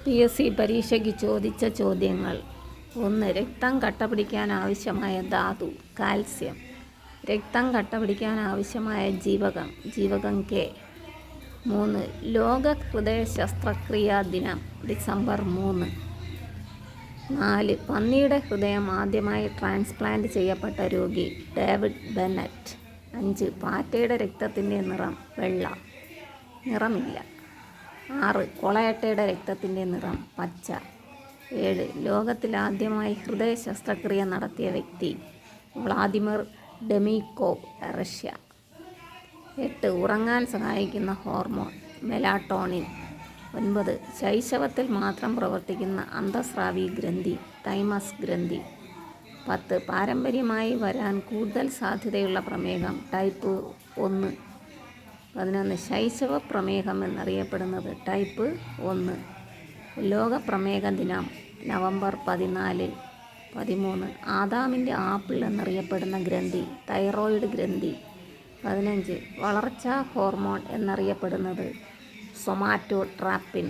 PSC പരീക്ഷയ്ക്ക് ചോദിച്ച ചോദ്യങ്ങൾ: 1. രക്തം കട്ടപിടിക്കാൻ ആവശ്യമായ ധാതു കാൽസ്യം. രക്തം കട്ടപിടിക്കാൻ ആവശ്യമായ ജീവകം K. 3. ലോക ഹൃദയ ശസ്ത്രക്രിയാ ദിനം ഡിസംബർ 3. 4. പന്നിയുടെ ഹൃദയം ആദ്യമായി ട്രാൻസ്പ്ലാന്റ് ചെയ്യപ്പെട്ട രോഗി ഡേവിഡ് ബെന്നറ്റ്. 5. പാറ്റയുടെ രക്തത്തിൻ്റെ നിറം വെള്ള, നിറമില്ല. 6. കൊളയട്ടയുടെ രക്തത്തിൻ്റെ നിറം പച്ച. 7. ലോകത്തിൽ ആദ്യമായി ഹൃദയ ശസ്ത്രക്രിയ നടത്തിയ വ്യക്തി വ്ളാദിമിർ ഡെമിക്കോവ്, റഷ്യ. 8. ഉറങ്ങാൻ സഹായിക്കുന്ന ഹോർമോൺ മെലാട്ടോണിൻ. 9. ശൈശവത്തിൽ മാത്രം പ്രവർത്തിക്കുന്ന അന്തഃസ്രാവി ഗ്രന്ഥി തൈമസ് ഗ്രന്ഥി. 10. പാരമ്പര്യമായി വരാൻ കൂടുതൽ സാധ്യതയുള്ള പ്രമേഹം ടൈപ്പ് 1. 11. ശൈശവ പ്രമേഹം എന്നറിയപ്പെടുന്നത് ടൈപ്പ് 1. ലോക പ്രമേഹ ദിനം നവംബർ 14. 13. ആദാമിൻ്റെ ആപ്പിൾ എന്നറിയപ്പെടുന്ന ഗ്രന്ഥി തൈറോയിഡ് ഗ്രന്ഥി. 15. വളർച്ചാ ഹോർമോൺ എന്നറിയപ്പെടുന്നത് സൊമാറ്റോട്രാപ്പിൻ.